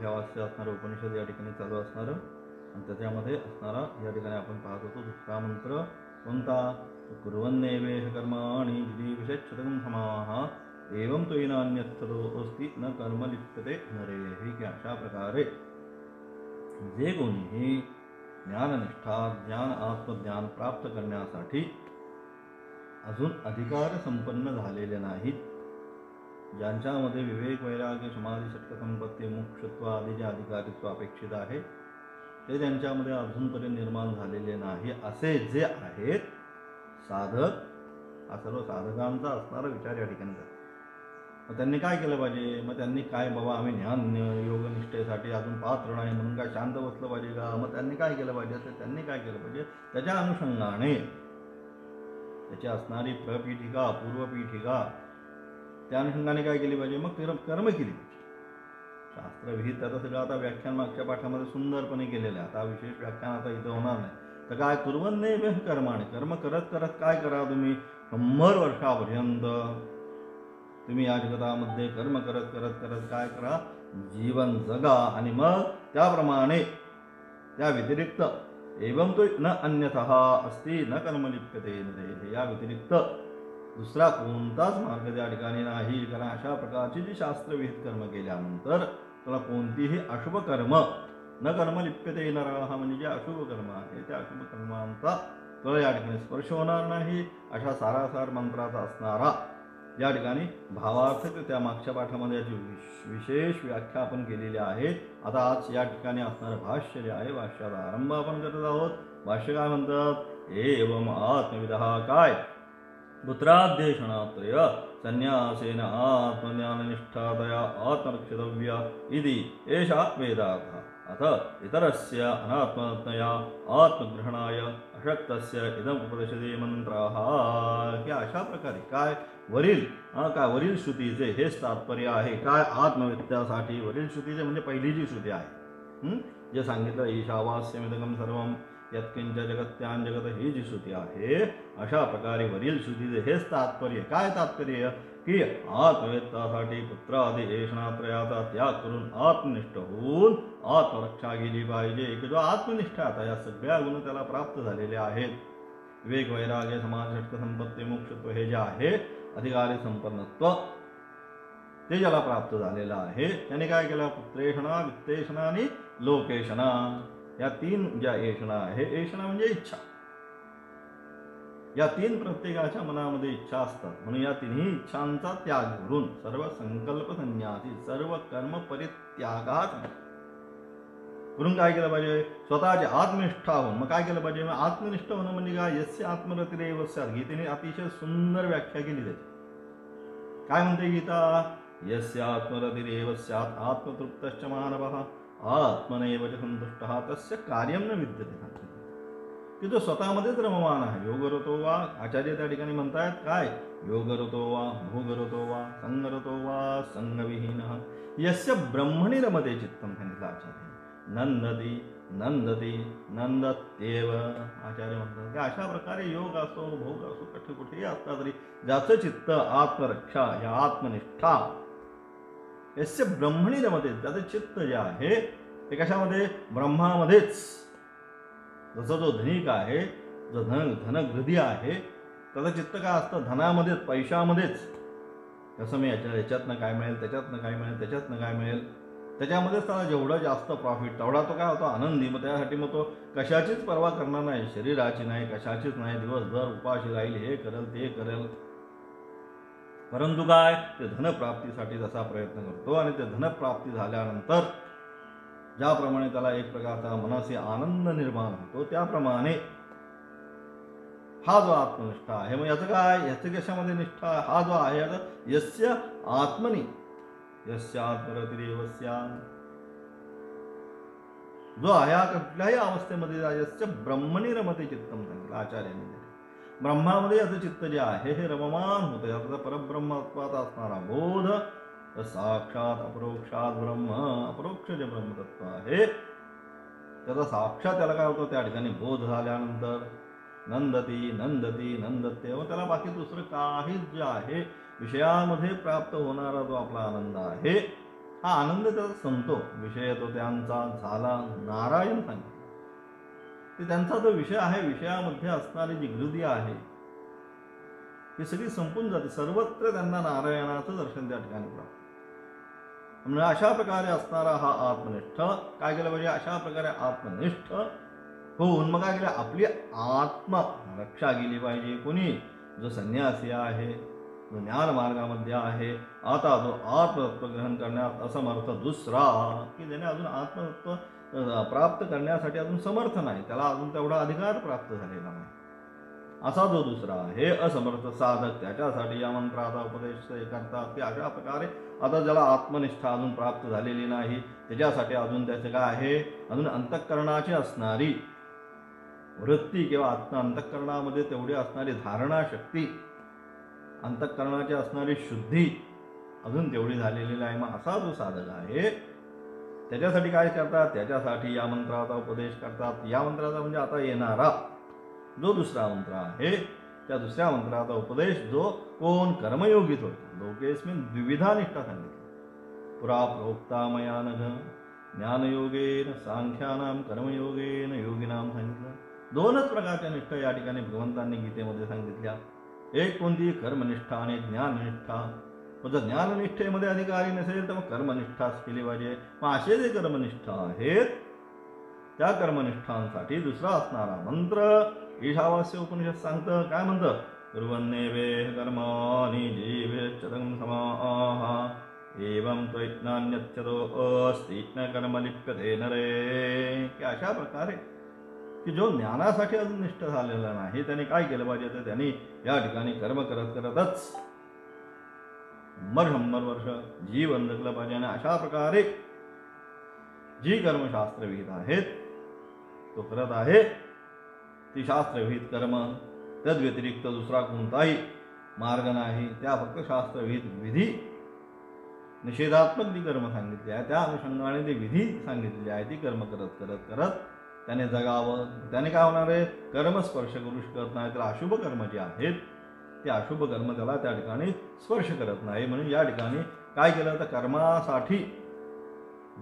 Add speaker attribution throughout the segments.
Speaker 1: अध्यावास्य असणारं उपनिषद या ठिकाणी चालू असणारं आणि त्याच्यामध्ये असणारा या ठिकाणी आपण पाहत होतो दुसरा मंत्र कोणता? कुर्वन्नेवेह कर्माणि विधिविषच्छतं समाः एवं तो अन्यथतो अस्ति न कर्म लिप्यते नरेहि की अशा प्रकारे जे कोणीही ज्ञाननिष्ठा ज्ञान आत्मज्ञान प्राप्त करण्यासाठी अजून अधिकार संपन्न झालेले नाहीत, ज्यांच्यामध्ये विवेक वैराग्य समाधी षटक संपत्ती मोक्षत्व आदी जे अधिकारित्व अपेक्षित आहे ते त्यांच्यामध्ये अजूनपर्यंत निर्माण झालेले नाही असे जे आहेत साधक, हा सर्व साधकांचा असणारा विचार या ठिकाणी करतात. मग त्यांनी काय केलं पाहिजे? मग त्यांनी काय बाबा आम्ही ज्ञान योगनिष्ठेसाठी अजून पात्र नाही म्हणून काय शांत बसलं पाहिजे का? मग त्यांनी काय केलं पाहिजे? तर त्यांनी काय केलं पाहिजे? त्याच्या अनुषंगाने त्याची असणारी प्रपीठिका पूर्वपीठिका त्या अनुषंगाने काय केली पाहिजे? मग कर्म केली पाहिजे. शास्त्रविहित त्याचं सगळं आता व्याख्यान मागच्या पाठामध्ये सुंदरपणे केलेलं आहे. आता विशेष व्याख्यान आता इथं होणार नाही. तर काय कुर्वन्नेवेह कर्माणि कर्म करत करत काय करा तुम्ही 100 वर्षापर्यंत तुम्ही या जगतामध्ये कर्म करत करत करत काय करा? जीवन जगा आणि मग त्याप्रमाणे त्या व्यतिरिक्त एवं तो न अन्यथः अस्ति न कर्म लिप्यते नरेहि, या व्यतिरिक्त दुसरा कोणताच मार्ग त्या ठिकाणी नाही. कारण अशा प्रकारची जी शास्त्रविहित कर्म केल्यानंतर तुला कोणतीही अशुभ कर्म न कर्म लिप्यते नरः म्हणजे जे अशुभ कर्म आहे त्या अशुभ कर्मांचा तुला या ठिकाणी स्पर्श होणार नाही. अशा सारासार मंत्राचा असणारा या ठिकाणी भावार्थ त्या मागच्या पाठामध्ये याची विशेष व्याख्या आपण केलेली आहे. आता आज या ठिकाणी असणारं भाष्य जे आहे भाष्याचा आरंभ आपण करत आहोत. भाष्य काय म्हणतात? एवम आत्मविदः काय पुत्राद्देशनात्रय संन्यासेन आत्मज्ञाननिष्ठातया आत्मरक्षितव्य इति एषा वेदार्थः. अथ इतरस्य अनात्मज्ञया आत्मग्रहणाय अशक्तस्य इदम उपदिशते मंत्राः. की अशा प्रकारे काय वरील श्रुतीचे हेच तात्पर्य आहे. काय? आत्मविद्यासाठी वरील श्रुतीचे म्हणजे पहिली जी श्रुती आहे जे सांगितलं ईशावास्यमिदकं सर्वं यत्किंच जगत्यां जगत ही जी श्रुती आहे अशा प्रकारे वरील श्रुतीचे हेच तात्पर्य. काय तात्पर्य? की आत्मवेत्तासाठी पुत्रादी ऐषणात्रयाचा त्याग करून आत्मनिष्ठ होऊन आत्मरक्षा केली पाहिजे. की जो आत्मनिष्ठ आता या सगळ्या गुण त्याला प्राप्त झालेले आहेत. विवेक वैराग्य समाधी षटक संपत्ती मोक्षत्व हे जे आहे अधिकारी संपन्नत्व ते ज्याला प्राप्त झालेलं आहे त्याने काय केलं? पुत्रेषणा वित्तेषणा आणि लोकेषणा या 3 ज्या ऐषणा आहे, ऐषणा म्हणजे इच्छा, या 3 प्रत्येकाच्या मनामध्ये इच्छा असतात. म्हणून या तिन्ही इच्छांचा त्याग करून सर्व संकल्प संन्यासी सर्व कर्म परित्यागात करून काय केलं पाहिजे? स्वतःची आत्मनिष्ठा होऊन मग काय केलं पाहिजे? मग आत्मनिष्ठ होणं म्हणजे काय? यस्य आत्मरतिरेव स्यात्. गीतेने अतिशय सुंदर व्याख्या केली त्याची. काय म्हणते गीता? यस्य आत्मरतिरेव स्यात् आत्मतृप्तश्च मानवः आत्मनैव च संतुष्टः तस्य कार्यं न विद्यते. की जो स्वतःमध्येच रममान आहे. योगरतो वा आचार्य त्या ठिकाणी म्हणतायत काय? योगरतो वा भोगरतो वा संगरतो वा संगविहीनः यस्य ब्रह्मणि रमते चित्तं सांगितलं आचार्य. नंदती नंदती नंदत्येव आचार्य म्हणतात की अशा प्रकारे योग असो भोग असो कुठेही असला तरी ज्याचं चित्त आत्मरक्षा या आत्मनिष्ठा यस्य ब्रह्मणि रमते, त्याचं चित्त जे आहे ते कशामध्ये? ब्रह्मामध्येच. जसं जो धनिक आहे, जो धनगृधी आहे त्याचं चित्त काय असतं? धनामध्येच, पैशामध्येच. कसं मी याच्यातनं काय मिळेल, त्याच्यातनं काय मिळेल, त्याच्यातनं काय मिळेल, त्याच्यामध्येच त्याला जेवढं जास्त प्रॉफिट तेवढा तो काय होतो? आनंदी. मग त्यासाठी मग तो कशाचीच पर्वा करणार नाही, शरीराची नाही, कशाचीच नाही. दिवसभर उपाशी राहील, हे करेल ते करेल. परंतु काय? ते धनप्राप्तीसाठी तसा प्रयत्न करतो आणि ते धनप्राप्ती झाल्यानंतर ज्याप्रमाणे त्याला एक प्रकारचा मनाशी आनंद निर्माण होतो त्याप्रमाणे हा जो आत्मनिष्ठा आहे. मग याचं काय? याचं कशामध्ये निष्ठा? हा जो आहे यस्य आत्मनि यस्य आत्मरतिरेव स्यात्, जो आहे कुठल्याही अवस्थेमध्ये यस्य ब्रह्मणि रमते चित्तं सांगितलं आचार्यांनी. ब्रह्मामध्ये याचं चित्त जे आहे हे रममान होतं. याचा परब्रह्मत्वाचा असणारा बोध साक्षात अपरोक्षात ब्रह्म, अपरोक्ष जे ब्रह्मतत्व आहे त्याचा साक्षात त्याला काय होतं? त्या ठिकाणी बोध झाल्यानंतर नंदती नंदती नंदते. व त्याला बाकी दुसरं काहीच जे आहे विषयामध्ये प्राप्त होणारा जो आपला आनंद आहे हा आनंद त्याचा संतो. विषय तो त्यांचा झाला नारायण सांगितलं. ते त्यांचा जो विषय आहे, विषयामध्ये असणारी जी हृदय आहे ही सगळी संपून जाते. सर्वत्र त्यांना नारायणाचं दर्शन त्या ठिकाणी प्राप्त. म्हणजे अशा प्रकारे असणारा हा आत्मनिष्ठ काय केलं पाहिजे, अशा प्रकारे आत्मनिष्ठ होऊन मग काय केलं, आपली आत्म रक्षा केली पाहिजे. कोणी, जो संन्यासी आहे, जो ज्ञान मार्गामध्ये आहे, आता जो आत्मतत्व ग्रहण करण्यात असमर्थ दुसरा, की ज्याने अजून आत्मतत्व प्राप्त करण्यासाठी अजून समर्थ नाही, त्याला अजून तेवढा अधिकार प्राप्त झालेला नाही, असा जो दुसरा आहे असमर्थ साधक, त्याच्यासाठी या मंत्राचा उपदेश करतात की अशा प्रकारे आता ज्याला आत्मनिष्ठा अजून प्राप्त झालेली नाही, त्याच्यासाठी अजून त्याचे काय आहे, अजून अंतःकरणाची असणारी वृत्ती किंवा अंतःकरणामध्ये तेवढी असणारी धारणा शक्ती, अंतःकरणाची असणारी शुद्धी अजून तेवढी झालेली नाही. मग असा जो साधक आहे त्याच्यासाठी काय करतात, त्याच्यासाठी या मंत्राचा उपदेश करतात. या मंत्राचा म्हणजे आता येणारा जो दुसरा मंत्र आहे, त्या दुसऱ्या मंत्राचा उपदेश जो कोण कर्मयोगीत होतो. लोकेस्मिन द्विविधा निष्ठा सांगितली. पुरा प्रोक्ता मया नघ ज्ञानयोगेन सांख्यानाम कर्मयोगेन योगिनाम सांगितलं. दोनच प्रकारच्या निष्ठा या ठिकाणी भगवंतांनी गीतेमध्ये सांगितल्या. एक कोणती, कर्मनिष्ठा आणि ज्ञाननिष्ठा. मग जर ज्ञाननिष्ठेमध्ये अधिकारी नसेल तर मग कर्मनिष्ठाच केली पाहिजे. मग असे जे कर्मनिष्ठा आहेत त्या कर्मनिष्ठांसाठी दुसरा असणारा मंत्र ईशावास्य उपनिषद सांगतं. काय म्हणतं, कुर्वन्नेवेह कर्माणि जीवेश्चतं समाः एवं त्वैज्ञान्यच्चतो अस्ति न कर्म लिप्यते नरे. की अशा प्रकारे की जो ज्ञानासाठी अजून निष्ठ झालेला नाही त्याने काय केलं पाहिजे, तर त्यांनी या ठिकाणी कर्म करत करतच 100 वर्ष जीवन जगलं पाहिजे. आणि अशा प्रकारे जी कर्मशास्त्र विहित आहेत तो करत आहे, ती शास्त्रविहित कर्म, तद व्यतिरिक्त दुसरा कोणताही मार्ग नाही. त्या फक्त शास्त्रविहित विधी, निषेधात्मक जी कर्म सांगितली आहे त्या अनुषंगाने ती विधी सांगितलेली आहे, ती कर्म करत करत करत त्याने जगावं. त्याने काय होणार आहे, कर्म स्पर्श करू शकत नाही. तर अशुभ कर्म जे आहेत ते अशुभ कर्म त्याला त्या ठिकाणी स्पर्श करत नाही. म्हणून या ठिकाणी काय केलं, तर कर्मासाठी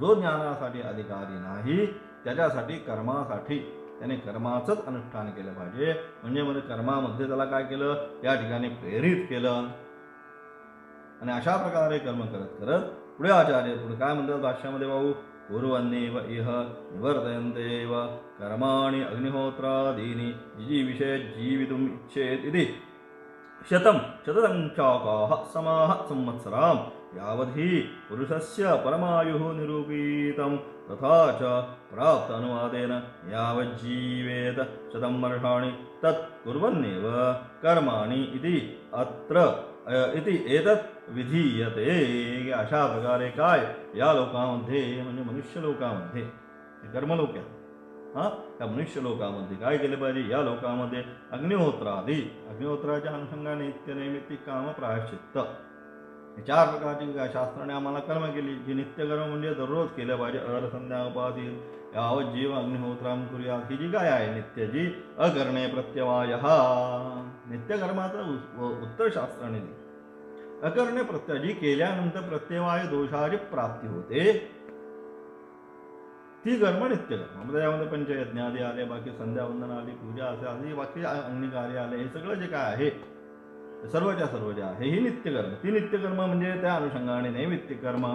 Speaker 1: जो ज्ञानासाठी अधिकारी नाही त्याच्यासाठी कर्मासाठी त्याने कर्माचंच अनुष्ठान केलं पाहिजे. म्हणजे कर्मामध्ये त्याला काय केलं, या ठिकाणी प्रेरित केलं. आणि अशा प्रकारे कर्म करत करत पुढे आचार्य पुढे काय म्हणतात भाष्यामध्ये, भाऊ, कुर्वन्नेव इह निवर्तयन्तेव कर्माणि अग्निहोत्रादीनि जिजीविषे जीवितुम् इच्छेत् इति शतसंख्याकाः समाः संवत्सरां यावद्धि पुरुषस्य परमायुः निरूपितं तथा च प्राप्त अनुवादेन यावज्जीवेत 100 वर्षाणि तत् कुर्वन्नेव कर्माणि इति अत्र इति एतत् विधीयते. अशा प्रकारे काय या लोकांमध्ये म्हणजे मनुष्य लोकांमध्ये, कर्मलोक आहे हा, त्या मनुष्य लोकांमध्ये काय केले पाहिजे, या लोकांमध्ये अग्निहोत्रादी, अग्निहोत्राच्या अनुषंगाने नित्यनैमित्तिक काम प्रायश्चित्त, हे 4 प्रकारची शास्त्राने आम्हाला कर्म केली. जी नित्यकर्म म्हणजे दररोज केलं पाहिजे. अरसंध्या उपासीन यावत जीव अग्निहोत्राम कुर्यात, ही जी काय आहे नित्य, जी अकरणे प्रत्यवाय, नित्यकर्माचं उत्तर शास्त्राने दिली. अकरणे प्रत्यय, जी केल्यानंतर प्रत्यवाय दोषाची प्राप्ती होते ती कर्म नित्यकर्म. त्यामध्ये पंचयज्ञ आदी आले, बाकी संध्यावंदन आली, पूजा असे आधी बाकी अग्निकार्य आले, हे सगळं जे काय आहे सर्वच्या सर्व जे आहे ही नित्यकर्म. ती नित्यकर्म म्हणजे त्या अनुषंगाने नैमित्तिक कर्म,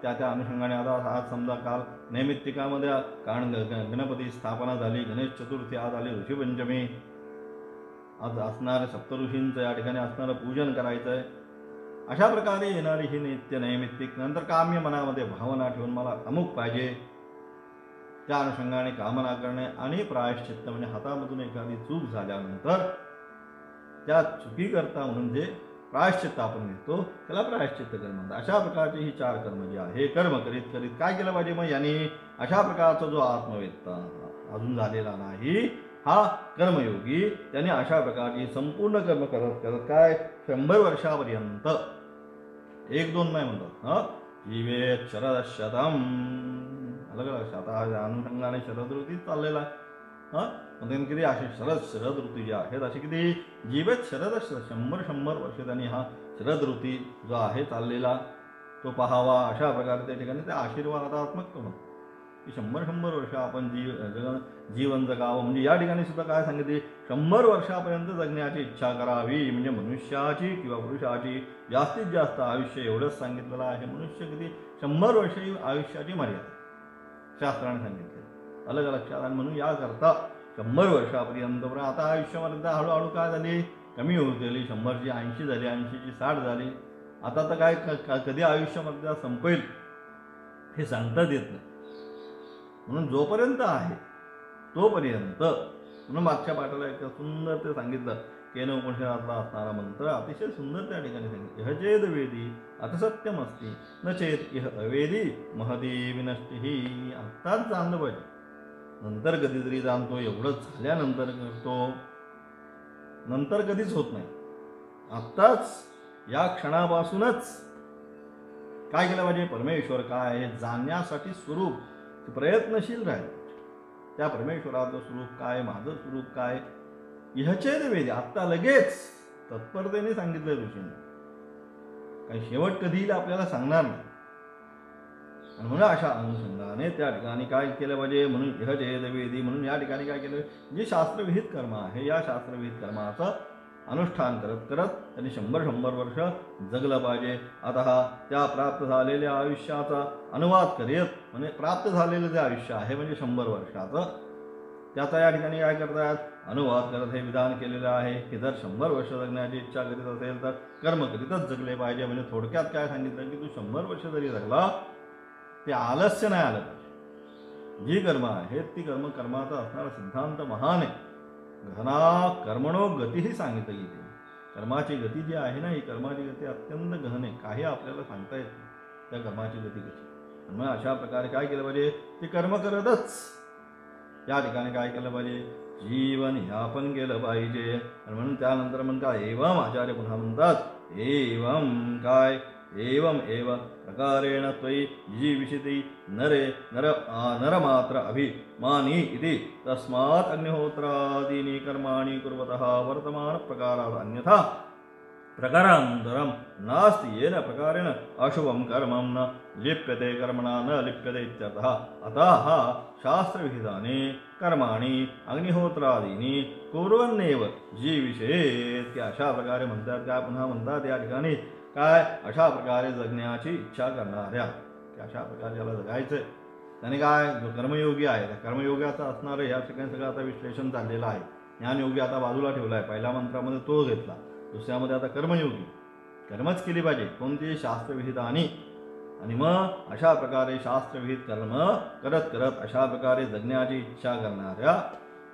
Speaker 1: त्या अनुषंगाने आता आज समजा काल नैमित्तिकामध्ये कारण गणपती स्थापना झाली, गणेश चतुर्थी आज आली, ऋषीपंचमी आज असणारं सप्तऋषींचं या ठिकाणी असणारं पूजन करायचं आहे. अशा प्रकारे येणारी ही नित्य नैमित्तिक. नंतर काम्य मनामध्ये भावना ठेवून मला अमुक पाहिजे, त्या अनुषंगाने कामना करणे. आणि प्रायश्चित्त म्हणजे हातामधून एखादी चूक झाल्यानंतर त्या चुकीकरता म्हणजे जे प्रायश्चित्त आपण घेतो त्याला प्रायश्चित्त कर्म म्हणतात. अशा प्रकारची ही 4 कर्म जी आहे कर्म करीत करीत काय केलं पाहिजे, मग यांनी अशा प्रकारचा जो आत्मवेत्ता अजून झालेला नाही हा कर्मयोगी, त्याने अशा प्रकारची संपूर्ण कर्म करत करत काय 100 वर्षापर्यंत, 1-2 नाही म्हणतात, जीवेत शरदशतम, अलग अलग अनुषंगाने शरद ऋतूच चाललेला आहे. किती असे शरद ऋतू जे आहेत असे किती जीवेत शरद 100 वर्ष त्यांनी हा शरद ऋतू जो आहे चाललेला. तो पाहावा, अशा प्रकारे त्या ठिकाणी ते आशीर्वादात्मक म्हणून की 100 वर्ष आपण जीवन जगावं. म्हणजे या ठिकाणी सुद्धा काय सांगितले, 100 वर्षापर्यंत जगण्याची इच्छा करावी. म्हणजे मनुष्याची किंवा पुरुषाची जास्तीत जास्त आयुष्य एवढंच सांगितलेलं आहे. मनुष्य किती 100 वर्ष ही आयुष्याची मर्यादा शास्त्राने सांगितले, अलग लक्षात. आणि म्हणून याकरता 100 वर्षापर्यंत. पण आता आयुष्यामध्ये हळूहळू काय झाली, कमी होत गेली. 100ची 80 झाली, 80ची 60 झाली. आता तर काय कधी आयुष्यामध्ये संपेल हे सांगताच येत नाही. म्हणून जोपर्यंत आहे तोपर्यंत. म्हणून मागच्या पाठाला एक सुंदर ते सांगितलं, केन उपनिषदातला असणारा मंत्र अतिशय सुंदर त्या ठिकाणी सांगितलं. इह चेद वेदी अतसत्यम असती न चेत इह अवेदी महती विनष्टी. आत्ताच जाणलं पाहिजे, नंतर कधीतरी जाणतो. एवढंच झाल्यानंतर करतो, नंतर कधीच होत नाही. आत्ताच या क्षणापासूनच काय केलं पाहिजे, परमेश्वर काय हे जाणण्यासाठी स्वरूप प्रयत्नशील राहील. त्या परमेश्वराचं स्वरूप काय, माझं स्वरूप काय, ह्याचेच वेद आत्ता लगेच तत्परतेने सांगितलं ऋषींनी. काही शेवट कधी येईल आपल्याला सांगणार नाही. आणि म्हणून अशा अनुषंगाने त्या ठिकाणी काय केलं पाहिजे, म्हणून ह्याचेद वेदी. म्हणून या ठिकाणी काय केलं, जे शास्त्रविहित कर्म आहे या शास्त्रविहित कर्माचं अनुष्ठान करत करत त्यांनी 100 वर्ष जगलं पाहिजे. आता त्या प्राप्त झालेल्या आयुष्याचा अनुवाद करीत, म्हणजे प्राप्त झालेलं जे आयुष्य आहे म्हणजे 100 वर्षाचं, त्याचा या ठिकाणी काय करतात, अनुवाद करत हे विधान केलेलं आहे की जर 100 वर्ष जगण्याची इच्छा करीत असेल तर कर्म करीतच जगले पाहिजे. म्हणजे थोडक्यात काय सांगितलं की तू 100 वर्ष जरी जगला ते आलस्य नाही आलं पाहिजे. जी कर्म आहेत ती कर्माचा असणारा सिद्धांत महान आहे. घना कर्मणो गतीही सांगितलं गेली. कर्माची गती जी आहे ना, ही कर्माची गती अत्यंत गहन आहे. काही आपल्याला सांगता येत नाही त्या कर्माची गती कशी. मग अशा प्रकारे काय केलं पाहिजे, ते कर्म करतच या ठिकाणी काय केलं पाहिजे, जीवन यापन केलं पाहिजे. आणि म्हणून त्यानंतर म्हणतात एवम, आचार्य पुन्हा म्हणतात एवम काय, एवम एव प्रकारेण त्वयि जीविषति नरमात्र अभिमानी इति तस्मात् अग्निहोत्रादीनि कर्माणि कुर्वतः वर्तमान प्रकारात् अन्यथा प्रकारान्तरं नास्ति येन प्रकारेण अशुभं कर्मं न लिप्यते कर्मणा न लिप्यते इत्यर्थः. अतः शास्त्रविहितानि कर्माणि अग्निहोत्रादीनि कुर्वन्नेव जीविषेत्. अशा प्रकारे म्हणतात. काय पुन्हा म्हणतात या ठिकाणी काय, अशा प्रकारे जगण्याची इच्छा करणाऱ्या, की अशा प्रकारे ज्याला जगायचंय त्याने काय, जो कर्मयोगी आहे त्या कर्मयोगाचं असणारं या ठिकाणी सगळं आता विश्लेषण चाललेलं आहे. ज्ञानयोगी आता बाजूला ठेवला आहे, पहिल्या मंत्रामध्ये तो घेतला, दुसऱ्यामध्ये आता कर्मयोगी. कर्मच केली पाहिजे कोणती, शास्त्रविहित आणि मग अशा प्रकारे शास्त्रविहित कर्म करत करत अशा प्रकारे जगण्याची इच्छा करणाऱ्या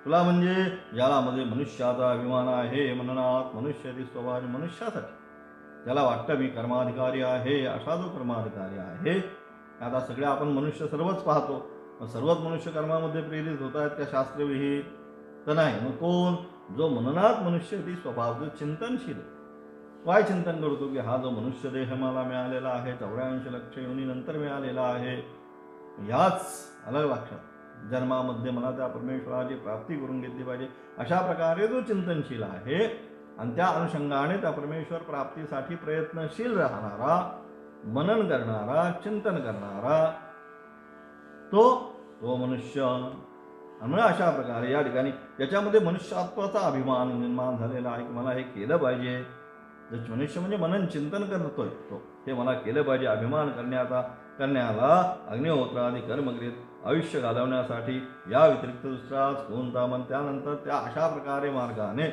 Speaker 1: तुला, म्हणजे ज्याला मध्ये मनुष्याचा अभिमान आहे, मननात मनुष्याची स्वभाव मनुष्यासाठी त्याला वाटतं मी कर्माधिकारी आहे, असा जो कर्माधिकारी आहे. आता सगळे आपण मनुष्य सर्वच पाहतो, मग सर्वच मनुष्य कर्मामध्ये प्रेरित होत आहेत का शास्त्रविहित तर नाही. मग कोण, जो मननात मनुष्य ती स्वभाव जो चिंतनशील, काय चिंतन करतो की हा जो मनुष्य देह मला मिळालेला आहे 84 लक्ष योनीनंतर मिळालेला आहे, ह्याच अलग लक्षात जन्मामध्ये मला त्या परमेश्वराची प्राप्ती करून घेतली पाहिजे. अशा प्रकारे जो चिंतनशील आहे आणि त्या अनुषंगाने त्या परमेश्वर प्राप्तीसाठी प्रयत्नशील राहणारा, मनन करणारा, चिंतन करणारा तो मनुष्य. आणि अशा प्रकारे या ठिकाणी त्याच्यामध्ये मनुष्यत्वाचा अभिमान निर्माण झालेला आहे की मला हे केलं पाहिजे. जर मनुष्य म्हणजे मनन चिंतन करतोय तो, हे मला केलं पाहिजे, अभिमान करण्याला अग्निहोत्रादी कर्मकृत आयुष्य घालवण्यासाठी या व्यतिरिक्त दुसराच कोणता मन. त्यानंतर त्या अशा प्रकारे मार्गाने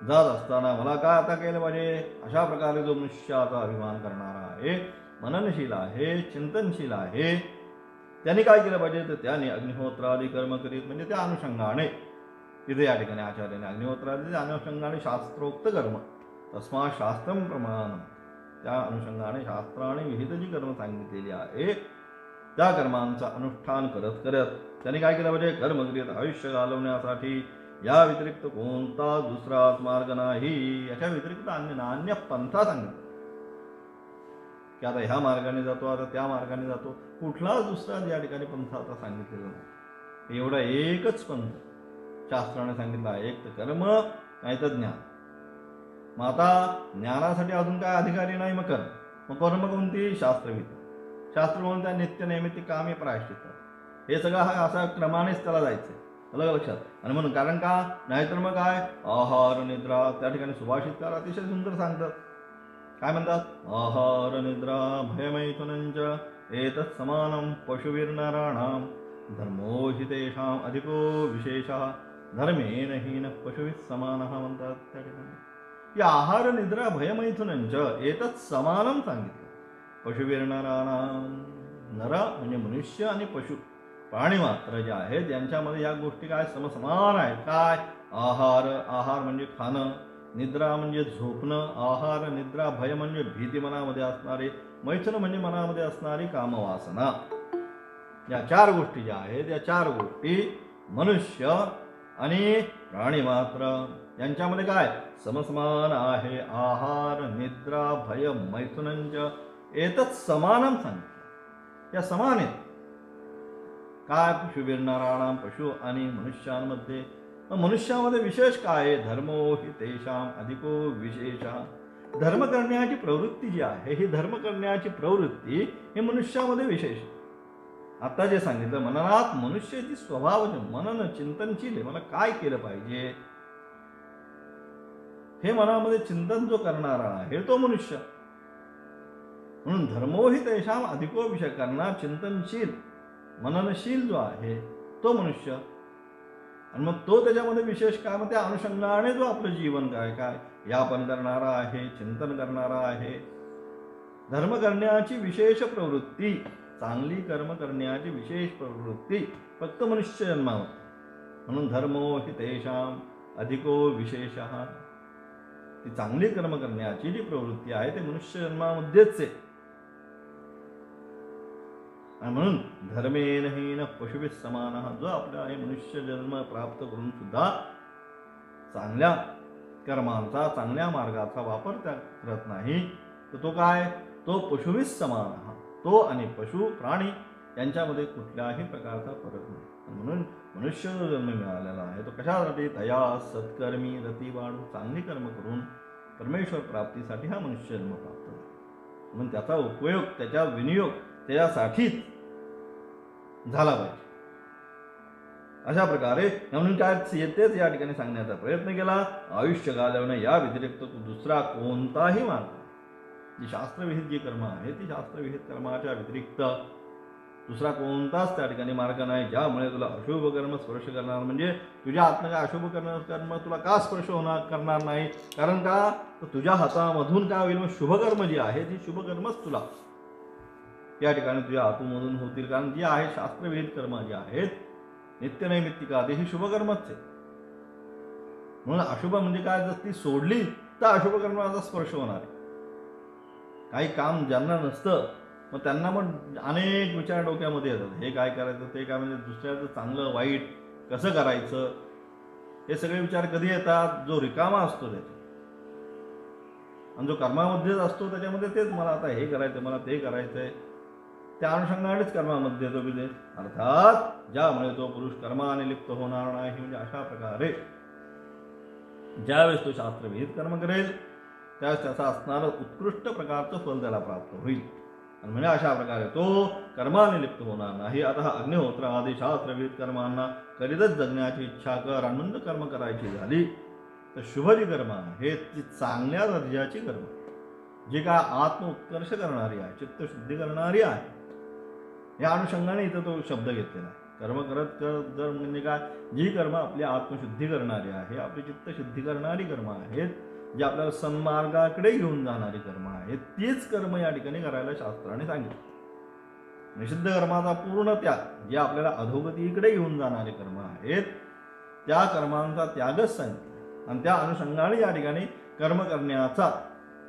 Speaker 1: जात असताना मला काय आता केलं पाहिजे, अशा प्रकारे जो मनुष्याचा अभिमान करणारा आहे, मननशील आहे, चिंतनशील आहे, त्याने काय केलं पाहिजे, तर त्याने अग्निहोत्रादी कर्म करीत. म्हणजे त्या अनुषंगाने तिथे या ठिकाणी आचार्याने अग्निहोत्रादी अनुषंगाने शास्त्रोक्त कर्म, तस्मात् शास्त्रम प्रमाण, त्या अनुषंगाने शास्त्राने विहित जी कर्म सांगितलेली आहे त्या कर्मांचा अनुष्ठान करत करत त्याने काय केलं पाहिजे, कर्मक्रियेत आयुष्य घालवण्यासाठी या व्यतिरिक्त कोणता दुसराच मार्ग नाही. याच्या व्यतिरिक्त अन्य पंथा सांगितला की आता ह्या मार्गाने जातो, आता त्या मार्गाने जातो, कुठलाच दुसरा या ठिकाणी पंथ आता सांगितलेला नाही. एवढा एकच पंथ शास्त्राने सांगितला, एक तर कर्म नाही तर ज्ञान. मग आता ज्ञानासाठी अजून काय अधिकारी नाही, मग कर्म. मग कर्म कोणती? शास्त्रविहित. शास्त्र कोणत्या? नित्य नैमित्तिक कामे प्रायश्चित्त. हे सगळं हा असा क्रमानेच त्याला जायचं अलग लक्षात. आणि म्हणून कारण का? नाहीतर मग काय? आहार निद्रा. त्या ठिकाणी सुभाषितकार अतिशय सुंदर सांगतात. काय म्हणतात? आहार निद्रा भयमैथुनंच एतत् समानं पशुभिर्नराणां धर्मो हि तेषां अधिको विशेषः धर्मेण हीन पशुभिः समानः म्हणतात त्या ठिकाणी. की आहार निद्रा भयमैथुनंच एतत् समानं सांगितलं. पशुभिर्नराणां. नर म्हणजे मनुष्य आणि पशु प्राणी मात्र जे आहेत यांच्यामध्ये या गोष्टी काय? समसमान आहेत. काय? आहार म्हणजे खाणं, निद्रा म्हणजे झोपणं, आहार निद्रा, भय म्हणजे भीती मनामध्ये असणारी, मैथुन म्हणजे मनामध्ये असणारी कामवासना. या 4 गोष्टी ज्या आहेत या 4 गोष्टी मनुष्य आणि प्राणी मात्र यांच्यामध्ये काय? समसमान आहे. आहार निद्रा भय मैथुनंच एतत् समानं सांगितलं. या समान आहेत. काय? पशुभिर्नराणां. पशु आणि मनुष्यांमध्ये. मनुष्यामध्ये विशेष काय आहे? धर्मो हि तेषां अधिको विशेषः. धर्म करण्याची प्रवृत्ती जी आहे ही धर्म करण्याची प्रवृत्ती हे मनुष्यामध्ये विशेष. आता जे सांगितलं मननात मनुष्याची स्वभाव मनन चिंतनशील आहे. मला काय केलं पाहिजे हे मनामध्ये चिंतन जो करणारा आहे तो मनुष्य. म्हणून धर्मो हि तेषां अधिको विषय. करणार चिंतनशील मननशील जो आहे तो मनुष्य. आणि मग तो त्याच्यामध्ये विशेष काय? मग त्या अनुषंगाने जो आपलं जीवन काय यापन करणारा आहे, चिंतन करणारा आहे. धर्म करण्याची विशेष प्रवृत्ती, चांगली कर्म करण्याची विशेष प्रवृत्ती फक्त मनुष्य जन्मावर. म्हणून धर्मो हि तेषां अधिको विशेषः. ती चांगली कर्म करण्याची जी प्रवृत्ती आहे ते मनुष्य जन्मामध्येच आहे. आणि म्हणून धर्मेण हीन पशुभिः समानः. जो आपला हे मनुष्य जन्म प्राप्त करून सुद्धा चांगल्या कर्मांचा चांगल्या मार्गाचा वापर त्या करत नाही तर तो काय? तो पशुभिः समानः. तो आणि पशु प्राणी यांच्यामध्ये कुठल्याही प्रकारचा फरक नाही. म्हणून मनुष्य जो जन्म मिळालेला आहे तो कशासाठी? तया सत्कर्मी रती वाढू. चांगली कर्म करून परमेश्वर प्राप्तीसाठी हा मनुष्य जन्म प्राप्त होतो. म्हणून त्याचा उपयोग त्याचा विनियोग त्याच्यासाठीच झाला पाहिजे. अशा प्रकारे म्हणून काय येतेच या ठिकाणी सांगण्याचा प्रयत्न केला. आयुष्य घालवणे या व्यतिरिक्त दुसरा कोणताही मार्ग, जी शास्त्रविहित जी कर्म आहे ती शास्त्रविहित कर्माच्या व्यतिरिक्त दुसरा कोणताच त्या ठिकाणी मार्ग नाही ज्यामुळे तुला अशुभ कर्म स्पर्श करणार. म्हणजे तुझ्या हातनं काय अशुभ कर्म तुला का स्पर्श करणार नाही? कारण का? तर तुझ्या हातामधून काय होईल? मग शुभकर्म जी आहे ती शुभकर्मच तुला या ठिकाणी तुझ्या हातूमधून होतील. कारण जी आहे शास्त्रविहित कर्म जी आहेत नित्यनैमित्तिक आदी ही शुभकर्मच आहे. म्हणून अशुभ म्हणजे काय? जर ती सोडली तर अशुभ कर्माचा स्पर्श होणार आहे. काही काम ज्यांना नसतं मग त्यांना मग अनेक विचार डोक्यामध्ये येतात. हे काय करायचं, ते काय, म्हणजे दुसऱ्याचं चांगलं वाईट कसं करायचं, हे सगळे विचार कधी येतात? जो रिकामा असतो त्याच्या आणि जो कर्मामध्येच असतो त्याच्यामध्ये तेच मला आता हे करायचं, मला ते करायचंय, त्या अनुषंगानेच कर्मामध्ये येतो विजय. अर्थात ज्यामुळे तो पुरुष कर्माने लिप्त होणार नाही. म्हणजे अशा प्रकारे ज्यावेळेस तो शास्त्रविहित कर्म करेल त्यावेळेस त्याचा असणारं उत्कृष्ट प्रकारचं फल त्याला प्राप्त होईल. आणि म्हणजे अशा प्रकारे तो कर्माने लिप्त होणार नाही. आता अग्निहोत्र आदी शास्त्रविहित कर्मांना करीतच जगण्याची इच्छा कर. आणि म्हणजे कर्म करायची झाली तर शुभ जी कर्म आहे ती चांगल्या दर्जाची कर्म, जी काय आत्म उत्कर्ष करणारी आहे, चित्तशुद्धी करणारी आहे, या अनुषंगाने इथं तो शब्द घेतलेला आहे. कर्म करत जर म्हणजे काय, जी कर्म आपली आत्मशुद्धी करणारी आहे, आपली चित्तशुद्धी करणारी कर्म आहेत, जी आपल्याला सन्मार्गाकडे घेऊन जाणारी कर्म आहेत, तीच कर्म या ठिकाणी करायला शास्त्राने सांगितलं. निषिद्ध कर्माचा पूर्ण त्याग, जे आपल्याला अधोगतीकडे घेऊन जाणारे कर्म आहेत, त्या कर्मांचा त्यागच सांगितला. आणि त्या अनुषंगाने या ठिकाणी कर्म करण्याचा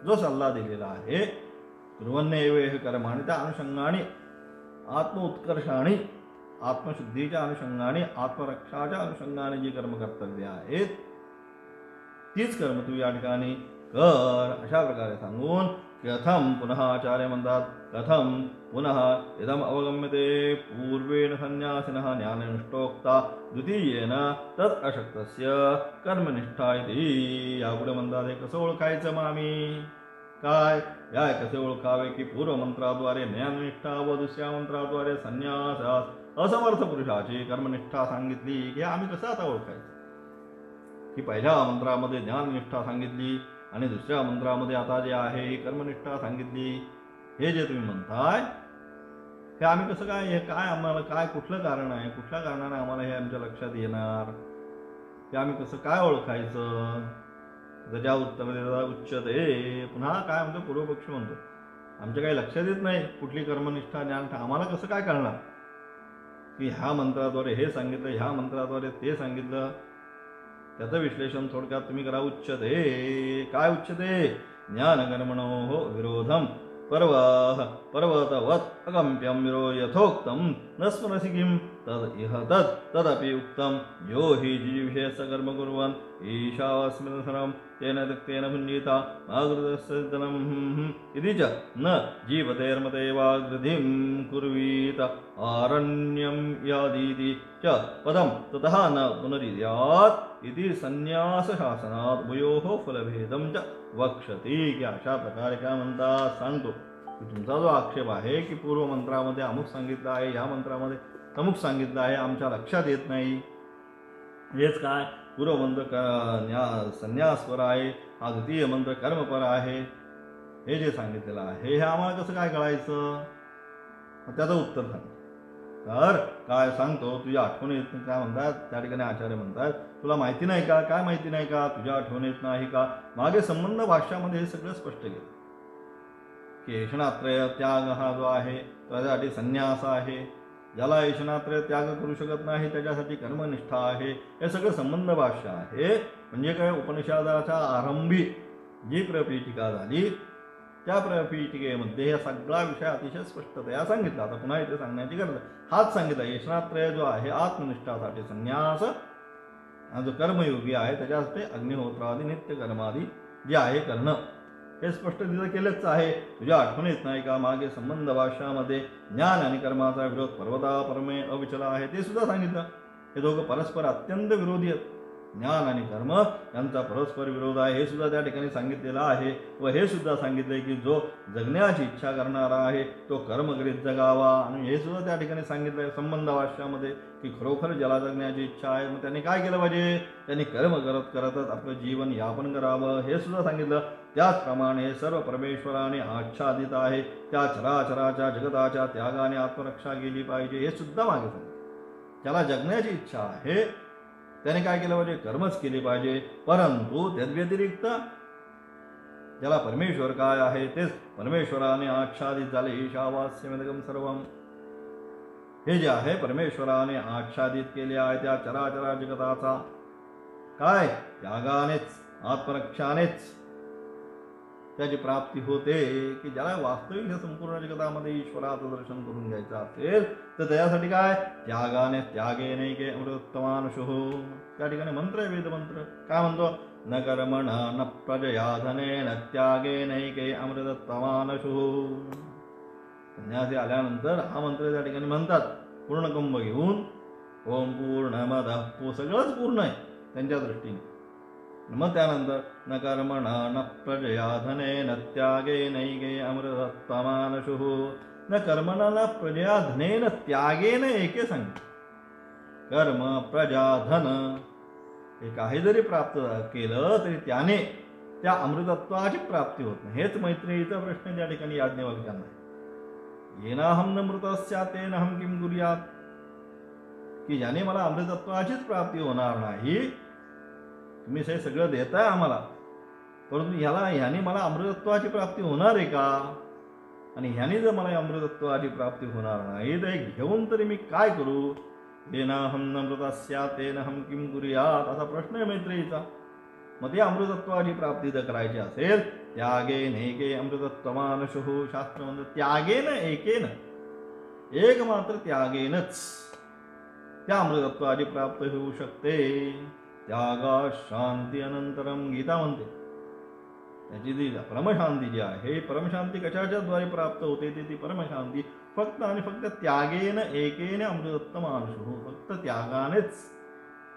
Speaker 1: जो सल्ला दिलेला आहे, कुर्वन्नेवेह कर्म, आणि त्या अनुषंगाने आत्म उत्कर्षाने, आत्मशुद्धीच्या अनुषंगाने, आत्मरक्षाच्या अनुषंगाने जी कर्म कर्तव्य आहेत तीच कर्म तू या ठिकाणी कर. अशा प्रकारे सांगून कथम पुनः आचार्य म्हणतात, कथम पुनः इदम अवगम्यते पूर्वेण संन्यासिनः ज्ञाननिष्ठोक्ता द्वितीयेन तत् अशक्तस्य कर्मनिष्ठा इति. यापुढे म्हणतात हे कसं ओळखायचं मग आम्ही? काय? या कसे ओळखावे की पूर्व मंत्राद्वारे ज्ञाननिष्ठा व दुसऱ्या मंत्राद्वारे संन्यासास असमर्थ पुरुषाची कर्मनिष्ठा सांगितली की आम्ही कसं आता ओळखायचं की पहिल्या मंत्रामध्ये ज्ञाननिष्ठा सांगितली आणि दुसऱ्या मंत्रामध्ये आता जे आहे ही कर्मनिष्ठा सांगितली. हे जे तुम्ही म्हणताय हे आम्ही कसं काय, हे काय आम्हाला काय कुठलं कारण आहे, कुठल्या कारणाने आम्हाला हे आमच्या लक्षात येणार, हे आम्ही कसं काय ओळखायचं. त्याच्या उत्तर उच्चते, पुन्हा काय म्हणतो पूर्वपक्ष म्हणतो आमच्या काही लक्षात येत नाही कुठली कर्मनिष्ठा ज्ञान, आम्हाला कसं काय कळणार की ह्या मंत्राद्वारे हे सांगितलं ह्या मंत्राद्वारे ते सांगितलं. त्याचं विश्लेषण थोडक्यात तुम्ही करा. उच्चते, काय उच्चते, ज्ञानकर्मणो विरोधम पर्वतवत् अकम्प्यं विरो यथोक्तं न स्मरसि किं तद् इह तत् तदपि उक्तं यो हि जिजीविषे सकर्म कुर्वन् ईशास्मिन् तेन त्यक्तेन भुञ्जीता आगृतस्य धनम् इति च न जीवतेर्मते वा गृधिं कुर्वीत आरण्यं यादीति च पदं ततः न पुनरिद्यात् इति संन्यासशासनात् उभयोः फलभेदं च वक्षति. की अशा प्रकारे काय म्हणतात सांगतो की तुमचा जो आक्षेप आहे की पूर्व मंत्रामध्ये अमुक सांगितलं आहे, या मंत्रामध्ये अमुक सांगितलं आहे, आमच्या लक्षात येत नाही. हेच काय पूर्व मंत्र संन्यासपर आहे, हा द्वितीय मंत्र कर्मपर आहे, हे जे सांगितलेलं आहे हे आम्हाला कसं काय कळायचं. त्याचं उत्तर सांग. तर काय सांगतो, तुझ्या आठवण येत नाही काय म्हणतात त्या ठिकाणी आचार्य म्हणतात, तुला माहिती नाही का, काय माहिती नाही का, तुझ्या आठवण येत नाही का. मागे संबंध भाष्यामध्ये हे सगळं स्पष्ट केलं की ऐशनात्रय त्याग हा जो आहे त्याच्यासाठी संन्यास आहे, ज्याला ऐशनात्रय त्याग करू शकत नाही त्याच्यासाठी कर्मनिष्ठा आहे. हे सगळं संबंध भाष्य आहे. म्हणजे काय, उपनिषदाच्या आरंभी जी प्रपीठिका झाली त्या प्रपीठिकेमध्ये हा सगळा विषय अतिशय स्पष्टतया सांगितला. आता पुन्हा इथे सांगण्याची गरज आहे. हाच सांगितला ऐशनात्रय जो आहे आत्मनिष्ठासाठी संन्यास, हा जो कर्मयोगी आहे त्याच्यासाठी अग्निहोत्रादी नित्य कर्मादी जे आहे करणं, हे स्पष्ट तिथं केलंच आहे. तुझ्या आठवण येत नाही का, मागे संबंध भाषामध्ये ज्ञान आणि कर्माचा विरोध पर्वता परमे अविचला आहे ते सुद्धा सांगितलं. हे दोघं परस्पर अत्यंत विरोधी आहेत. ज्ञान आणि कर्म यांचा परस्पर विरोध आहे हे सुद्धा त्या ठिकाणी सांगितलेलं आहे. व हे सुद्धा सांगितलंय की जो जगण्याची इच्छा करणारा आहे तो कर्म करीत जगावा. आणि हे सुद्धा त्या ठिकाणी सांगितलंय संबंध भाष्यामध्ये की खरोखर ज्याला जगण्याची इच्छा आहे मग त्यांनी काय केलं पाहिजे, त्यांनी कर्म करत करतच आपलं जीवन यापन करावं हे सुद्धा सांगितलं. त्याचप्रमाणे सर्व परमेश्वराने आच्छादित आहे त्या चराचराच्या जगताच्या त्यागाने आत्मरक्षा केली पाहिजे हे सुद्धा मागे सांगितलं. ज्याला जगण्याची इच्छा आहे त्याने काय केलं पाहिजे, कर्मच केले पाहिजे. परंतु तद्व्यतिरिक्त ज्याला परमेश्वर काय आहे तेच परमेश्वराने आच्छादित झाले. ईशावास्यमिदं सर्वम, हे जे आहे परमेश्वराने आच्छादित केले आहे त्या चराचरा जगताचा काय त्यागानेच आत्मरक्षानेच त्याची प्राप्ती होते. की ज्याला वास्तविक संपूर्ण जगतामध्ये ईश्वराचं दर्शन करून घ्यायचं असेल तर त्यासाठी काय त्यागाने त्यागे नैके अमृतत्वानुषुः. त्या ठिकाणी मंत्र आहे, वेदमंत्र काय म्हणतो, न कर्मण न प्रजया धनेन त्यागे नैके अमृतत्वानुषुः. संन्यासी आल्यानंतर हा मंत्र त्या ठिकाणी म्हणतात पूर्णकुंभ घेऊन, ओम पूर्णमदः, सगळंच पूर्ण आहे त्यांच्या दृष्टीने. मग त्यानंतर न कर्मण न प्रजया धनेन त्यागे नैके अमृतत्वानुषुः. न कर्मण न प्रजया धनेन त्यागेन एके सांगितले. कर्म प्रजा धन हे काही जरी प्राप्त केलं तरी त्याने त्या अमृतत्वाची प्राप्ती होत नाही. हेच मैत्रेयीचा प्रश्न त्या ठिकाणी याज्ञवल्क्यांना आहे. येनाहम न मृतस्या तेन हम किम कुर्यात, की ज्याने मला अमृतत्वाचीच प्राप्ती होणार नाही, तुम्ही हे सगळं देताय आम्हाला, परंतु ह्याने मला अमृतत्वाची प्राप्ती होणार आहे का, आणि ह्याने जर मला अमृतत्वाची प्राप्ती होणार नाही तर घेऊन तरी मी काय करू. येनाहम न मृतस्या तेन हम किम कुर्यात, असा प्रश्न आहे मैत्रेयीचा. मग ते अमृतत्वाची प्राप्ती जर करायची असेल त्यागे नैके अमृतत्वानुषुः. शास्त्र म्हणतं त्यागेन एकेन, एक मात्र त्यागेनच त्या अमृतत्वाची प्राप्ती होऊ शकते. त्यागा शांती अनंतरम गीता म्हणते. त्याची जी परमशांती जी आहे, परमशांती कशाच्या द्वारे प्राप्त होते ती परमशांती फक्त आणि फक्त त्यागेन एकेन अमृतत्वानुषुः, फक्त त्यागानेच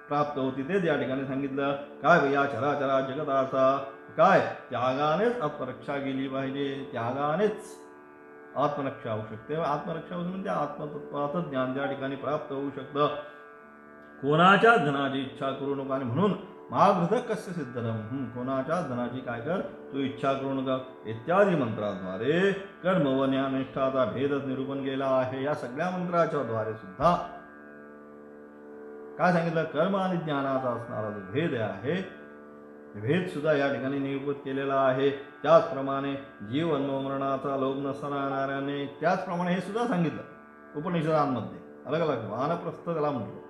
Speaker 1: प्राप्त होती. ते या ठिकाणी सांगितलं काय, या चराचरा जगताचा काय त्यागानेच आत्मरक्षा केली पाहिजे, त्यागानेच आत्मरक्षा होऊ शकते. आत्मरक्षा होऊ म्हणजे आत्मतत्वाचं ज्ञान त्या ठिकाणी प्राप्त होऊ शकतं. कोणाच्या धनाची इच्छा करू नका. आणि म्हणून महागृध कस्य सिद्धरम, कोणाच्या धनाची काय कर तू इच्छा करू नका इत्यादी मंत्राद्वारे कर्म व ज्ञाननिष्ठाचा भेद निरूपण केला आहे. या सगळ्या मंत्राच्या द्वारे सुद्धा काय सांगितलं, कर्म आणि ज्ञानाचा असणारा जो भेद आहे भेद सुद्धा या ठिकाणी निरूपित केलेला आहे. त्याचप्रमाणे जीवन व मरणाचा लोभ नसणाऱ्याने त्याचप्रमाणे हे सुद्धा सांगितलं उपनिषदांमध्ये अलग अलग. वानप्रस्थ त्याला म्हटलं,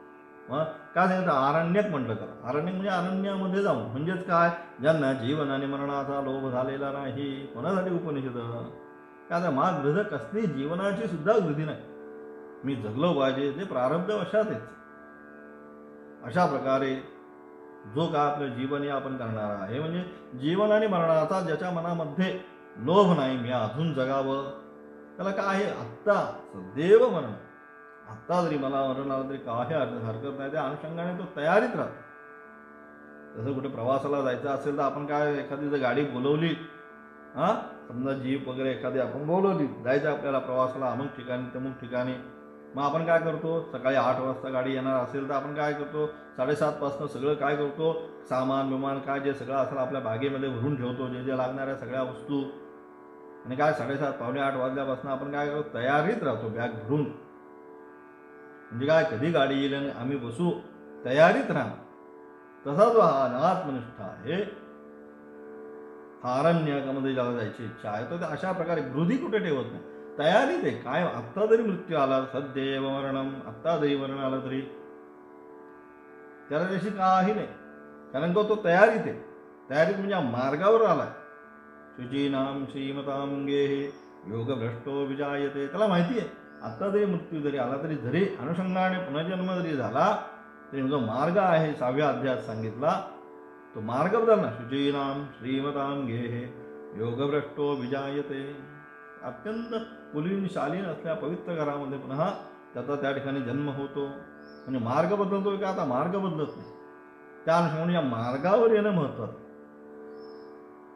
Speaker 1: मग काय सांगितलं, आरण्यक म्हटलं त्याला. आरण्यक म्हणजे अरण्यामध्ये जाऊन, म्हणजेच काय, ज्यांना जीवन आणि मरणाचा लोभ झालेला नाही. कोणासाठी उपनिषद, काय महागृध कसली जीवनाची सुद्धा गृधी नाही. मी जगलो पाहिजे ते प्रारब्ध वशातच. अशा प्रकारे जो काय आपलं जीवन हे आपण करणार आहे, म्हणजे जीवन आणि मरणाचा ज्याच्या मनामध्ये लोभ नाही, मी अजून जगावं, त्याला काय आहे आत्ता सदैव मरण, आत्ता जरी मला मरण आलं तरी काही हरकत नाही. त्या अनुषंगाने तो तयारीत राहतो. जसं कुठे प्रवासाला जायचं असेल तर आपण काय एखादी जर गाडी बोलवली, समजा जीप वगैरे एखादी आपण बोलवली, जायचं आपल्याला प्रवासाला अमुक ठिकाणी तमुक ठिकाणी, मग आपण काय करतो, सकाळी 8 वाजता गाडी येणार असेल तर आपण काय करतो, 7:30 पासून सगळं काय करतो, सामान विमान काय जे सगळं असेल आपल्या बागेमध्ये भरून ठेवतो, जे जे लागणाऱ्या सगळ्या वस्तू. आणि काय 7:30 पावणे 8 वाजल्यापासून आपण काय करतो, तयारीत राहतो बॅग भरून. म्हणजे काय कधी गाडी येईल आणि आम्ही बसू, तयारीत राहणार. तसा जो हा आत्मनिष्ठा आहे, अरण्यामध्ये ज्याला जायची इच्छा आहे तर अशा प्रकारे गृधी कुठे ठेवत नाही, तयारीत आहे. काय आत्ता जरी मृत्यू आला, सदैव मरणम, आत्ता जरी मरण आलं तरी त्याला त्याची काही नाही, कारण तो तयारीत आहे. तयारीत म्हणजे मार्गावर आलाय. शुचीनाम श्रीमताम गेहे योगभ्रष्टो विजायते. त्याला माहिती आहे आत्ता जरी मृत्यू जरी आला तरी, जरी अनुषंगाने पुनर्जन्म जरी झाला तरी जो मार्ग आहे 6व्या अध्यायात सांगितला तो मार्ग बदलणार. शुचीनाम श्रीमताम गेहे योगभ्रष्टो विजायते. अत्यंत कुलीन शालीन असल्या पवित्र घरामध्ये पुन्हा त्याचा त्या ठिकाणी जन्म होतो. म्हणजे मार्ग बदलतोय का, आता मार्ग बदलत नाही. त्या अनुषंगाने या मार्गावर येणं महत्वाचं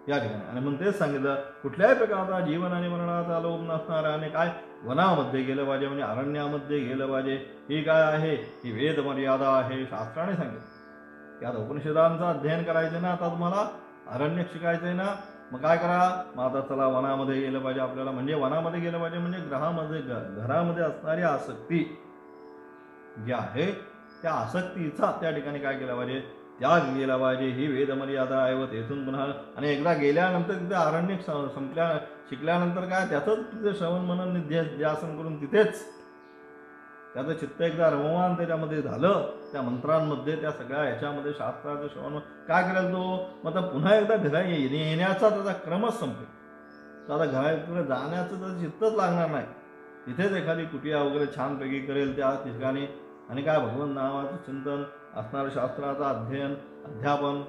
Speaker 1: या ठिकाणी. आणि म्हणून तेच सांगितलं, कुठल्याही प्रकारचा जीवन आणि मरणाचा लोभ नसणारा आणि काय वनामध्ये गेलं पाहिजे, म्हणजे अरण्यामध्ये गेलं पाहिजे. ही काय आहे, ही वेद मर्यादा आहे, शास्त्राने सांगितलं की आता उपनिषदांचं अध्ययन करायचं ना, आता तुम्हाला अरण्य शिकायचंय ना, मग काय करा, मग आता चला वनामध्ये गेलं पाहिजे आपल्याला. म्हणजे वनामध्ये गेलं पाहिजे म्हणजे घरामध्ये असणारी आसक्ती जी आहे त्या आसक्तीचा त्या ठिकाणी काय केला पाहिजे, त्याग गेला पाहिजे. ही वेद मर्यादा आहे. व तेथून पुन्हा आणि एकदा गेल्यानंतर तिथे अरण्य शिकल्यानंतर काय त्याचंच तिथे श्रवण मनन निध्यासन करून तिथेच त्याचं चित्त एकदा रममान त्याच्यामध्ये झालं, त्या मंत्रांमध्ये त्या सगळ्या ह्याच्यामध्ये शास्त्राचं श्रवण काय करेल तो, मग आता पुन्हा एकदा घरा येण्याचा त्याचा क्रमच संपेल. तर आता घराकडे जाण्याचं त्याचं चित्तच लागणार नाही. तिथेच एखादी कुटिया वगैरे छानपैकी करेल त्या ठिकाणी. आणि काय भगवंत नावाचं चिंतन असणारं, शास्त्राचं अध्ययन अध्यापन,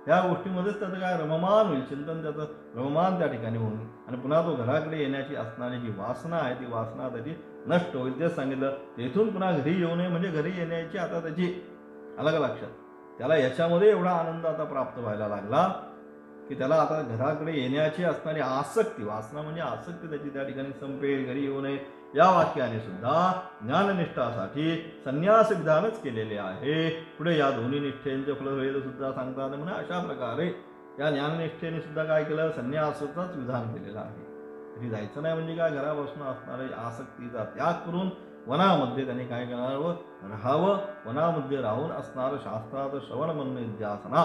Speaker 1: ह्या गोष्टीमध्येच त्याचं काय रममान होईल, चिंतन त्याचं रममान त्या ठिकाणी होईल. आणि पुन्हा तो घराकडे येण्याची असणारी जी वासना आहे ती वासना त्याची नष्ट होईल. तेच सांगितलं, तेथून पुन्हा घरी येऊ नये, म्हणजे घरी येण्याची आता त्याची अलग लक्षात, त्याला याच्यामध्ये एवढा आनंद आता प्राप्त व्हायला लागला की त्याला आता घराकडे येण्याची असणारी आसक्ती, वासना म्हणजे आसक्ती त्याची त्या ठिकाणी संपेल. घरी येऊ नये या वाक्याने सुद्धा ज्ञाननिष्ठासाठी संन्यास विधानच केलेले आहे. पुढे या दोन्ही निष्ठेंचे फलभेद सुद्धा सांगतात. म्हणजे अशा प्रकारे या ज्ञाननिष्ठेने सुद्धा काय केलं, संन्यासाचंच विधान केलेलं आहे. तरी जायचं नाही म्हणजे काय, घरापासून असणारे आसक्तीचा त्याग करून वनामध्ये त्यांनी काय करावं, राहावं. वनामध्ये राहून असणारं शास्त्राचं श्रवण मनन निध्यासना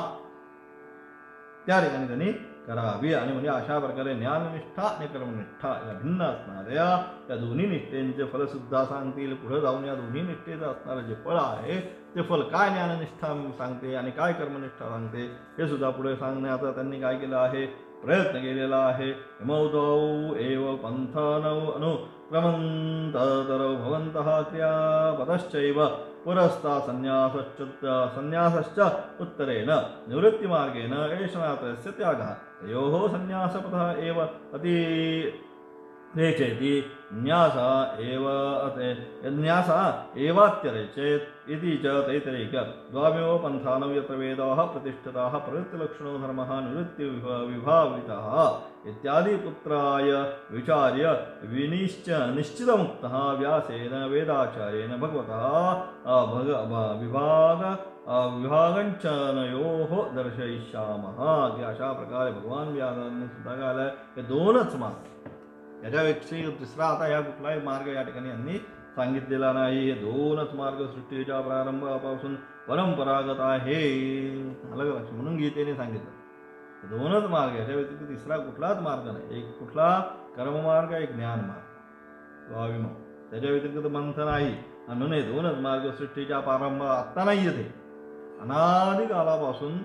Speaker 1: त्या ठिकाणी त्यांनी करावी. आणि म्हणजे अशा प्रकारे ज्ञाननिष्ठा आणि कर्मनिष्ठा या भिन्न असणाऱ्या या दोन्ही निष्ठेंचे फल सुद्धा सांगतील. पुढे जाऊन या दोन्ही निष्ठेचं असणारं जे फळ आहे ते फल काय ज्ञाननिष्ठा सांगते आणि काय कर्मनिष्ठा सांगते हे सुद्धा पुढे सांगण्याचा त्यांनी काय केलं आहे, प्रयत्न केलेला आहे. यमौतौ एव पंथनौ अनुक्रमन्ततरौ भवन्तः क्रियापदश्चैव पुरस्ता संन्यासश्च उत्तरेण निवृत्तिमार्गेण एषणात्रयस्य त्यागः तयोः संन्यासपथः एव अतिरेचयति न्यासा एव न्यासा एवात्यरे चेत् इति च तैतरैक द्वामेव पंथानौ यत्र वेदाः प्रतिष्ठिताः प्रवृत्तिलक्षणो धर्मः निवृत्तिविभावितः इत्यादि पुत्राय विचार्य निश्चितमुक्तः व्यासेन वेदाचार्येण भगवतः विभागंचनयोः दर्शयिष्यामः की अशा प्रकारे भगवान व्यासांनी सुद्धा काय आलं हे दोनच मार्ग, याच्यापेक्षा तिसरा आता या कुठलाही मार्ग या ठिकाणी यांनी सांगितलेला नाही. हे दोनच मार्ग सृष्टीच्या प्रारंभापासून परंपरागत आहे. अलग लक्ष म्हणून गीतेने सांगितलं हे दोनच मार्ग, याच्या व्यतिरिक्त तिसरा कुठलाच मार्ग नाही. एक कुठला कर्ममार्ग, एक ज्ञानमार्ग, स्वाभिमान, त्याच्या व्यतिरिक्त मंथ नाही. म्हणून हे दोनच मार्ग सृष्टीच्या प्रारंभ आत्ता नाही येते, अनादि कालापासून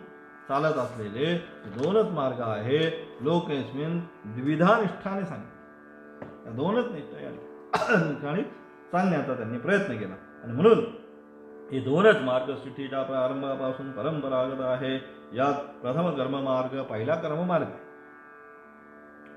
Speaker 1: चालत असलेले दोनच मार्ग आहे. लोकेस्मिन द्विधा निष्ठाने सांगितले, या दोनच निष्ठा या ठिकाणी सांगण्याचा त्यांनी प्रयत्न केला. आणि म्हणून हे दोनच मार्ग सृष्टीच्या प्रारंभापासून परंपरागत आहे. यात प्रथम कर्ममार्ग, पहिला कर्ममार्ग,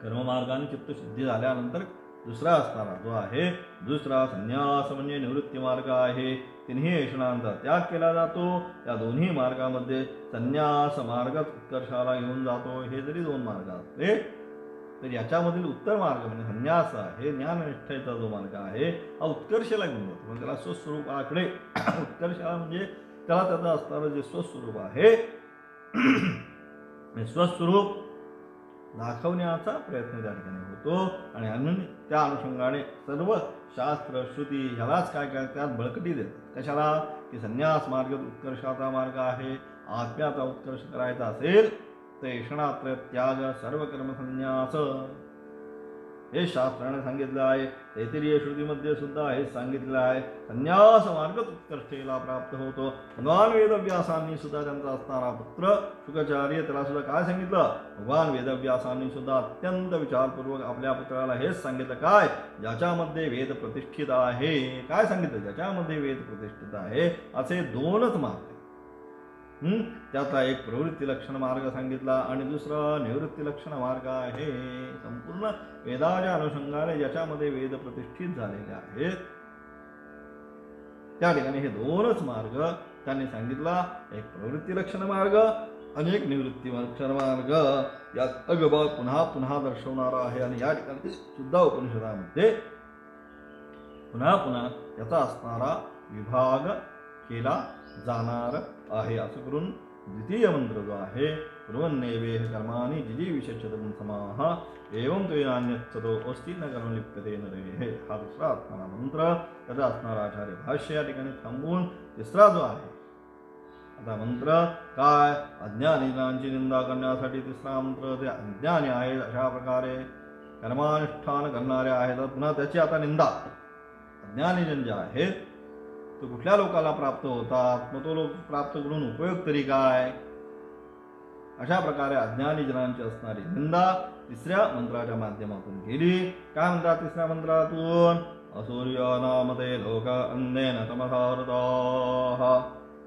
Speaker 1: कर्ममार्गाने चित्तशुद्धी झाल्यानंतर दुसरा असणारा जो आहे दुसरा संन्यास म्हणजे निवृत्ती मार्ग आहे. तिन्ही ऐषणांचा त्याग केला जातो. या दोन्ही मार्गामध्ये संन्यास मार्ग उत्कर्षाला घेऊन जातो. हे जरी दोन मार्ग असले तर याच्यामधील उत्तर मार्ग म्हणजे संन्यास हे ज्ञाननिष्ठेचा जो मार्ग आहे हा उत्कर्षाला घेऊन जातो. म्हणजे त्याला स्वस्वरूपाकडे उत्कर्षाला म्हणजे त्याला त्याचं असणारं जे स्वस्वरूप आहे स्वस्वरूप दाखवण्याचा प्रयत्न त्या ठिकाणी होतो. आणि म्हणून त्या अनुषंगाने सर्व शास्त्र श्रुती ह्यालाच काय करतात, बळकटी देतात. कशाला? की संन्यास मार्ग उत्कर्षाचा मार्ग आहे. आत्म्याचा उत्कर्ष करायचा असेल तर ऐषणात्र त्याग, सर्व कर्म संन्यास हे शास्त्राने सांगितलं आहे. तैत्तिरीय श्रुतीमध्ये सुद्धा हे सांगितलेलं आहे. संन्यास मार्ग उत्कर्षेला प्राप्त होतो. भगवान वेदव्यासांनी सुद्धा त्यांचा असणारा पुत्र शुकाचार्य त्याला सुद्धा काय सांगितलं? भगवान वेदव्यासांनी सुद्धा अत्यंत विचारपूर्वक आपल्या पुत्राला हेच सांगितलं, काय? ज्याच्यामध्ये वेद प्रतिष्ठित आहे. काय सांगितलं? ज्याच्यामध्ये वेद प्रतिष्ठित आहे असे दोनच मार्ग. त्यातला एक प्रवृत्ती लक्षण मार्ग सांगितला आणि दुसरा निवृत्ती लक्षण मार्ग आहे. संपूर्ण वेदाच्या अनुषंगाने ज्याच्यामध्ये वेद प्रतिष्ठित झालेले आहेत त्या ठिकाणी हे दोनच मार्ग त्यांनी सांगितला. एक प्रवृत्ती लक्षण मार्ग आणि एक निवृत्ती लक्षण मार्ग. यात अगबाग पुन्हा पुन्हा दर्शवणारा आहे. आणि या ठिकाणी सुद्धा उपनिषदामध्ये पुन्हा पुन्हा याचा असणारा विभाग केला जाणार आहे. असं करून द्वितीय मंत्र जो आहे कुर्वन्नेवेह कर्माणि जिजीविषच्छतं समाः एवं त्वेनान्यच्छतो अस्ति न कर्म लिप्यते नरेः. हा दुसरा असणारा मंत्र, त्याचा असणारा आचार्य भाष्य या ठिकाणी थांबवून तिसरा जो आहे आता मंत्र काय? अज्ञानीजनांची निंदा करण्यासाठी तिसरा मंत्र. ते अज्ञानी आहेत अशा प्रकारे कर्मानुष्ठान करणारे आहेत. पुन्हा त्याची आता निंदा. अज्ञानीजन जे आहेत तो कुठल्या लोकाला प्राप्त होतात, मग तो लोक प्राप्त करून उपयोग तरी काय? अशा प्रकारे अज्ञानी जनांची असणारी निंदा तिसऱ्या मंत्राच्या माध्यमातून केली. काय म्हणतात तिसऱ्या मंत्रातून? असूर्यानामते लोक अन्नेन तमसावृताः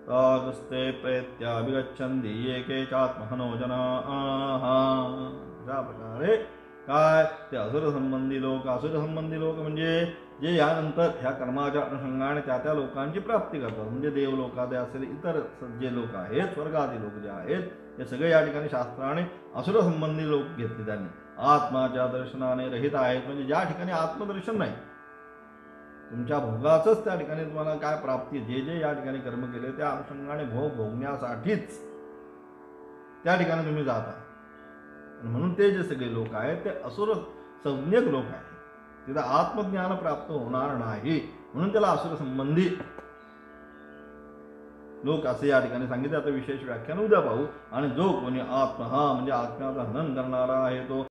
Speaker 1: तागस्ते प्रेत्याभिगच्छन्ति एके चात्महनो जनाः. अशा प्रकारे काय? ते असुर संबंधी लोक. असुर संबंधी लोक म्हणजे जे यानंतर ह्या कर्माच्या अनुषंगाने त्या लोकांची प्राप्ती करतात. म्हणजे देवलोकादे असेल, इतर जे लोक आहेत, स्वर्गादी लोक जे आहेत, हे सगळे या ठिकाणी शास्त्राने असुर संबंधी लोक घेतले. त्यांनी आत्माच्या दर्शनाने रहित आहेत. म्हणजे ज्या ठिकाणी आत्मदर्शन नाही, तुमच्या भोगाचंच त्या ठिकाणी तुम्हाला काय प्राप्ती, जे जे या ठिकाणी कर्म केले त्या अनुषंगाने भोग भोगण्यासाठीच त्या ठिकाणी तुम्ही जाता. म्हणून ते जे सगळे लोक आहेत ते असुर संज्ञक लोक आहेत. तिथं आत्मज्ञान प्राप्त होणार नाही, म्हणून त्याला असुर संबंधी लोक असे या ठिकाणी सांगितले. आता विशेष व्याख्यान उद्या पाहू. आणि जो कोणी आत्मा म्हणजे आत्म्याचा हनन करणारा आहे तो